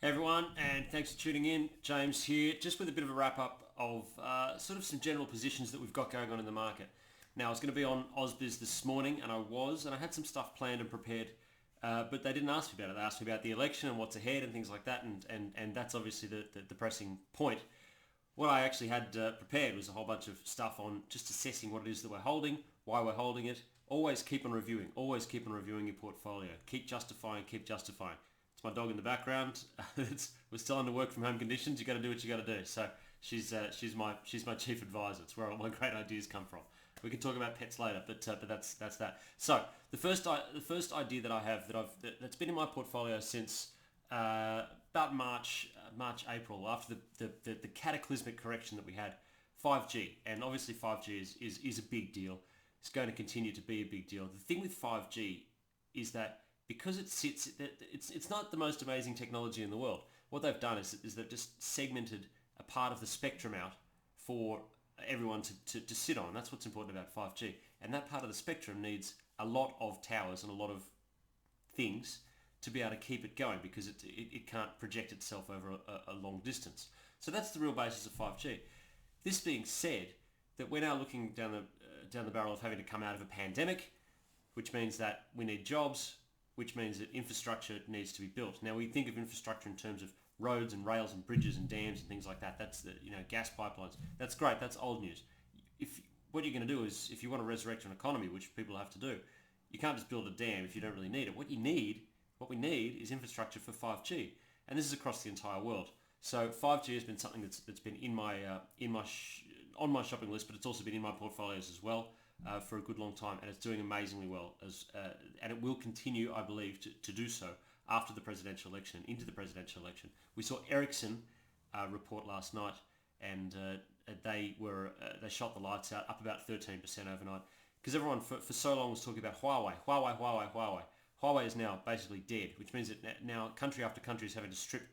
Hey everyone, and thanks for tuning in. James here, just with a bit of a wrap up of sort of some general positions that we've got going on in the market. Now, I was going to be on AusBiz this morning, and I had some stuff planned and prepared, but they didn't ask me about it. They asked me about the election and what's ahead and things like that, and that's obviously the pressing point. What I actually had prepared was a whole bunch of stuff on just assessing what it is that we're holding, why we're holding it. Always keep on reviewing your portfolio. Keep justifying. It's my dog in the background. We're still under work from home conditions. You got to do what you got to do. So she's my chief advisor. It's where all my great ideas come from. We can talk about pets later, but that's that. So the first idea that I have that's been in my portfolio since about March, April, after the cataclysmic correction that we had, 5G, and obviously 5G is a big deal. It's going to continue to be a big deal. The thing with 5G is that because it's not the most amazing technology in the world. What they've done is they've just segmented a part of the spectrum out for everyone to sit on. That's what's important about 5G. And that part of the spectrum needs a lot of towers and a lot of things to be able to keep it going, because it can't project itself over a long distance. So that's the real basis of 5G. This being said, that we're now looking down the barrel of having to come out of a pandemic, which means that we need jobs, which means that infrastructure needs to be built. Now, we think of infrastructure in terms of roads and rails and bridges and dams and things like that. That's gas pipelines. That's great. That's old news. What you're going to do is, if you want to resurrect an economy, which people have to do, you can't just build a dam if you don't really need it. What we need is infrastructure for 5G, and this is across the entire world. So 5G has been something that's been on my shopping list, but it's also been in my portfolios as well for a good long time, and it's doing amazingly well, and it will continue, I believe, to do so after the presidential election and into the presidential election. We saw Ericsson report last night, and they shot the lights out, up about 13% overnight, because everyone for so long was talking about Huawei. Huawei is now basically dead, which means that now country after country is having to strip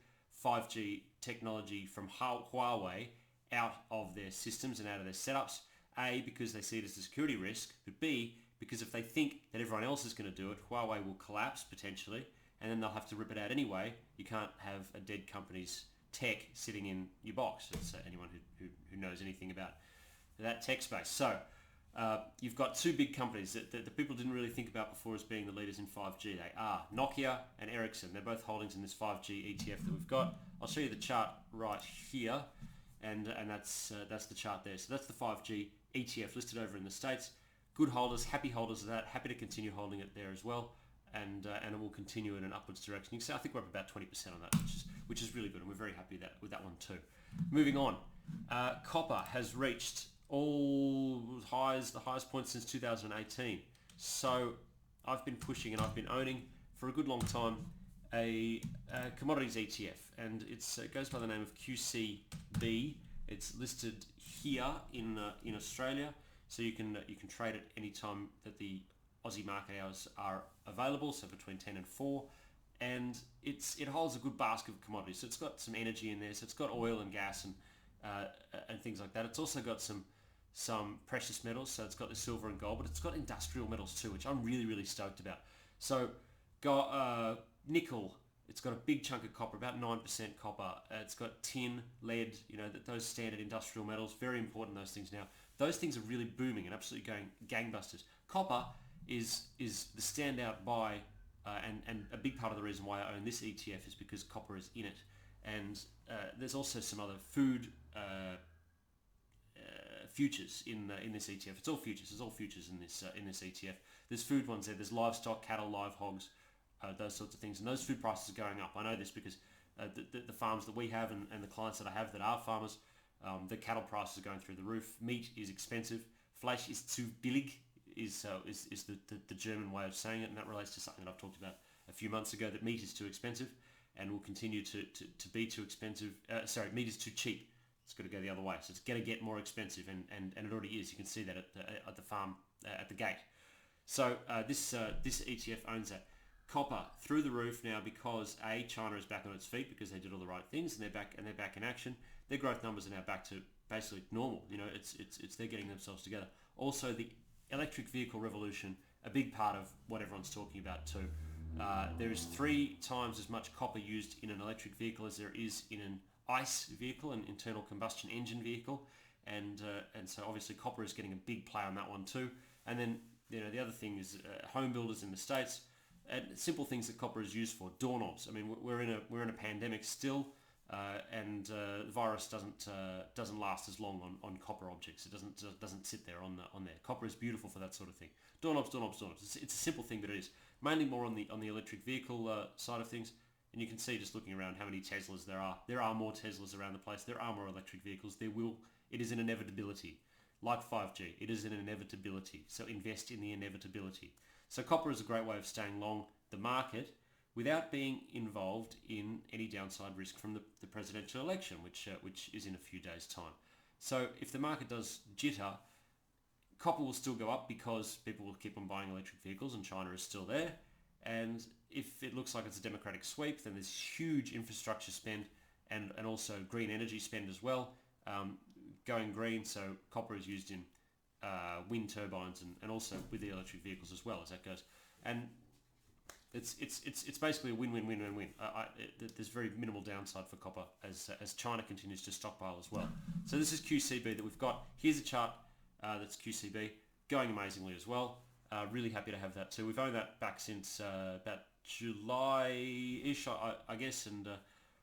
5G technology from Huawei out of their systems and out of their setups. A, because they see it as a security risk, but B, because if they think that everyone else is going to do it, Huawei will collapse potentially, and then they'll have to rip it out anyway. You can't have a dead company's tech sitting in your box. It's anyone who knows anything about that tech space. So you've got two big companies that the people didn't really think about before as being the leaders in 5G. They are Nokia and Ericsson. They're both holdings in this 5G ETF that we've got. I'll show you the chart right here, and that's the chart there. So that's the 5G ETF listed over in the States. Good holders, happy holders of that, happy to continue holding it there as well, and it will continue in an upwards direction. You can see I think we're up about 20% on that, which is really good, and we're very happy with that one too. Moving on, copper has reached the highest point since 2018. So I've been pushing and I've been owning for a good long time a commodities ETF, and it goes by the name of QCB. It's listed here in Australia, so you can trade it anytime that the Aussie market hours are available, so between 10 and 4, and it holds a good basket of commodities. So it's got some energy in there, so it's got oil and gas and things like that. It's also got some precious metals, so it's got the silver and gold, but it's got industrial metals too, which I'm really, really stoked about. So got nickel. It's got a big chunk of copper, about 9% copper. It's got tin, lead, those standard industrial metals, very important, those things now. Those things are really booming and absolutely going gangbusters. Copper is the standout buy, and a big part of the reason why I own this ETF is because copper is in it. And there's also some other food futures in this ETF. It's all futures. There's all futures in this ETF. There's food ones there. There's livestock, cattle, live hogs, those sorts of things, and those food prices are going up. I know this because the farms that we have and the clients that I have that are farmers, the cattle prices are going through the roof. Meat is expensive. Fleisch ist zu billig is the German way of saying it, and that relates to something that I've talked about a few months ago, that meat is too expensive and will continue to be too expensive. Meat is too cheap. It's got to go the other way. So it's going to get more expensive, and it already is. You can see that at the farm, at the gate. So this ETF owns that. Copper through the roof now because China is back on its feet because they did all the right things, and they're back in action. Their growth numbers are now back to basically normal. It's they're getting themselves together. Also, the electric vehicle revolution, a big part of what everyone's talking about too. There is 3 times as much copper used in an electric vehicle as there is in an ICE vehicle, an internal combustion engine vehicle, and so obviously copper is getting a big play on that one too. And then the other thing is home builders in the States, and simple things that copper is used for. Doorknobs. I mean, we're in a pandemic still, and the virus doesn't last as long on copper objects. It doesn't sit there on there. Copper is beautiful for that sort of thing. Doorknobs. It's a simple thing, but it is mainly more on the electric vehicle side of things. And you can see just looking around how many Teslas there are. There are more Teslas around the place. There are more electric vehicles. It is an inevitability. Like 5G, it is an inevitability. So invest in the inevitability. So copper is a great way of staying long the market without being involved in any downside risk from the presidential election, which is in a few days' time. So if the market does jitter, copper will still go up because people will keep on buying electric vehicles and China is still there. And if it looks like it's a democratic sweep, then there's huge infrastructure spend and also green energy spend as well. Going green, so copper is used in wind turbines and also with the electric vehicles as well as that goes. And it's basically a win-win-win-win-win. There's very minimal downside for copper as China continues to stockpile as well. So this is QCB that we've got. Here's a chart that's QCB going amazingly as well. Really happy to have that too. We've owned that back since about July-ish, I guess, and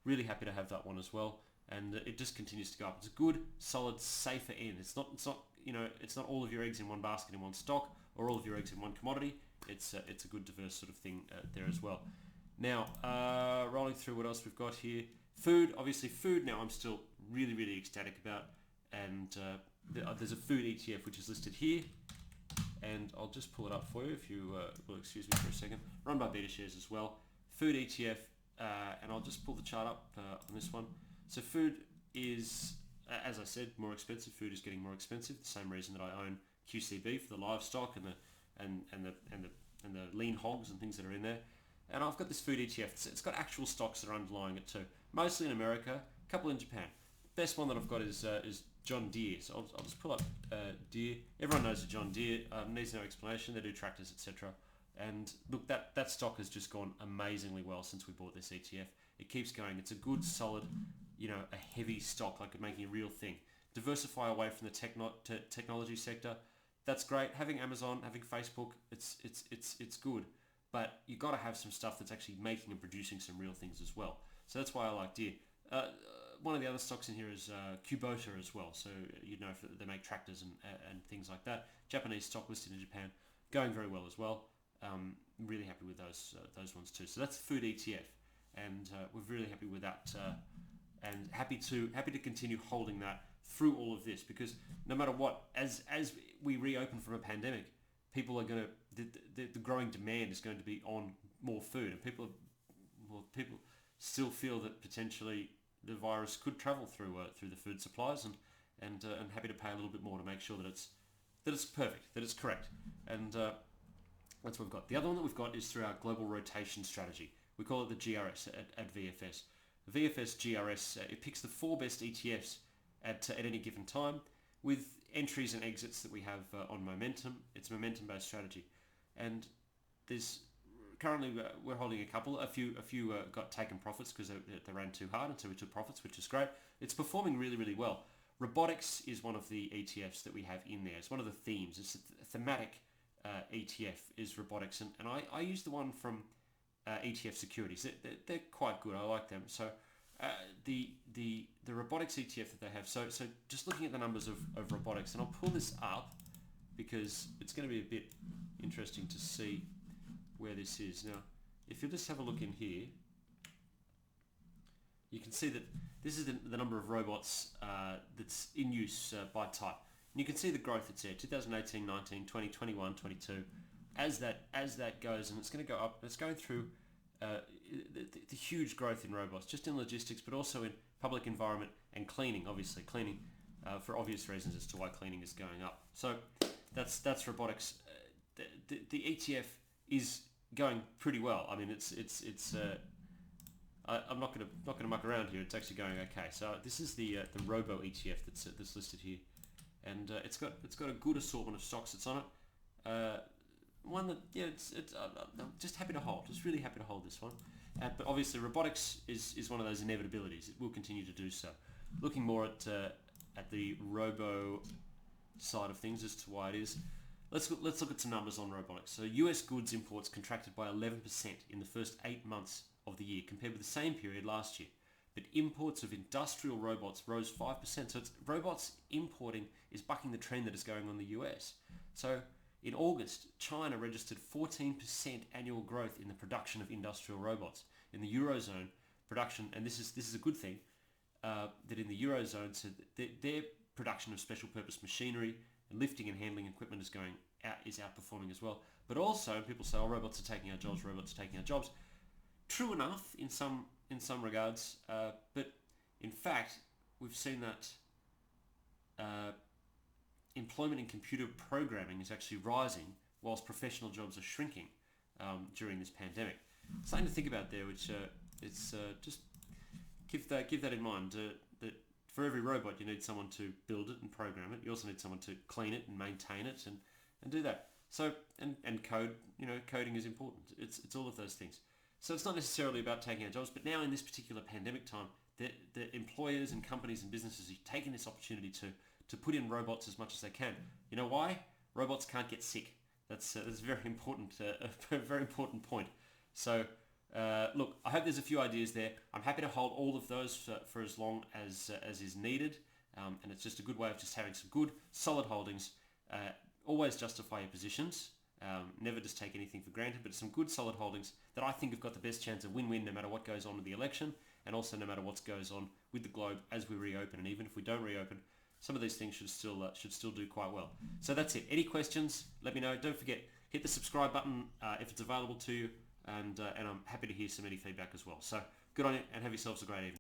really happy to have that one as well. And it just continues to go up. It's a good, solid, safer end. It's not all of your eggs in one basket in one stock or all of your eggs in one commodity. It's a good, diverse sort of thing there as well. Now, rolling through what else we've got here. Food, obviously food. Now I'm still really, really ecstatic about, and there's a food ETF which is listed here. And I'll just pull it up for you if you will excuse me for a second. Run by BetaShares as well. Food ETF, and I'll just pull the chart up on this one. So food is, as I said, more expensive. Food is getting more expensive. The same reason that I own QCB for the livestock and the lean hogs and things that are in there. And I've got this food ETF. It's got actual stocks that are underlying it too. Mostly in America, a couple in Japan. Best one that I've got is John Deere. So I'll just pull up Deere. Everyone knows the John Deere. Needs no explanation. They do tractors, etc. And look, that stock has just gone amazingly well since we bought this ETF. It keeps going. It's a good, solid, a heavy stock, like making a real thing. Diversify away from the technology sector. That's great. Having Amazon, having Facebook, it's good. But you got to have some stuff that's actually making and producing some real things as well. So that's why I like Deere. One of the other stocks in here is Kubota as well. So they make tractors and things like that. Japanese stock listed in Japan, going very well as well. Really happy with those ones too. So that's food ETF, and we're really happy with that, and happy to continue holding that through all of this, because no matter what, as we reopen from a pandemic, people are going to the growing demand is going to be on more food, and people still feel that potentially the virus could travel through the food supplies, and happy to pay a little bit more to make sure that it's perfect, that it's correct, and that's what we've got. The other one that we've got is through our global rotation strategy. We call it the GRS at VFS. The VFS GRS, it picks the 4 best ETFs at any given time, with entries and exits that we have on momentum. It's a momentum-based strategy, and there's currently we're holding a few got taken profits because they ran too hard, and so we took profits, which is great. It's performing really, really well. Robotics is one of the ETFs that we have in there. It's one of the themes. It's a thematic ETF is robotics, and I use the one from ETF Securities. They're quite good. I like them. So the robotics ETF that they have. So just looking at the numbers of robotics, and I'll pull this up because it's going to be a bit interesting to see where this is. Now, if you just have a look in here, you can see that this is the number of robots that's in use by type. And you can see the growth that's there, 2018, 19, 20, 21, 22. As that goes, and it's going to go up, it's going through the huge growth in robots, just in logistics, but also in public environment and cleaning, obviously. Cleaning, for obvious reasons as to why cleaning is going up. So that's robotics. The ETF is going pretty well. I mean, I'm not going to muck around here. It's actually going okay. So this is the Robo ETF that's listed here, and it's got a good assortment of stocks that's on it. one that I'm just happy to hold. Just really happy to hold this one. But obviously, robotics is one of those inevitabilities. It will continue to do so. Looking more at the robo side of things as to why it is. Let's look at some numbers on robotics. So U.S. goods imports contracted by 11% in the first 8 months of the year compared with the same period last year. But imports of industrial robots rose 5%. So robots importing is bucking the trend that is going on in the US. So in August, China registered 14% annual growth in the production of industrial robots. In the Eurozone, production, and this is a good thing, that in the Eurozone, so their production of special purpose machinery and lifting and handling equipment is outperforming as well. But also, people say, "Oh, robots are taking our jobs. Robots are taking our jobs." True enough in some regards, but in fact, we've seen that employment in computer programming is actually rising, whilst professional jobs are shrinking during this pandemic. Something to think about there, which it's just give that in mind. That for every robot, you need someone to build it and program it. You also need someone to clean it and maintain it and do that. So and code, coding is important. It's all of those things. So it's not necessarily about taking our jobs, but now in this particular pandemic time, the employers and companies and businesses are taking this opportunity to put in robots as much as they can. You know why? Robots can't get sick. That's very important, a very important point. So look, I hope there's a few ideas there. I'm happy to hold all of those for as long as is needed, and it's just a good way of just having some good, solid holdings. Always justify your positions. Never just take anything for granted, but some good solid holdings that I think have got the best chance of win-win no matter what goes on with the election, and also no matter what goes on with the globe as we reopen. And even if we don't reopen, some of these things should still do quite well. So that's it. Any questions, let me know. Don't forget, hit the subscribe button if it's available to you, and I'm happy to hear some any feedback as well. So good on you, and have yourselves a great evening.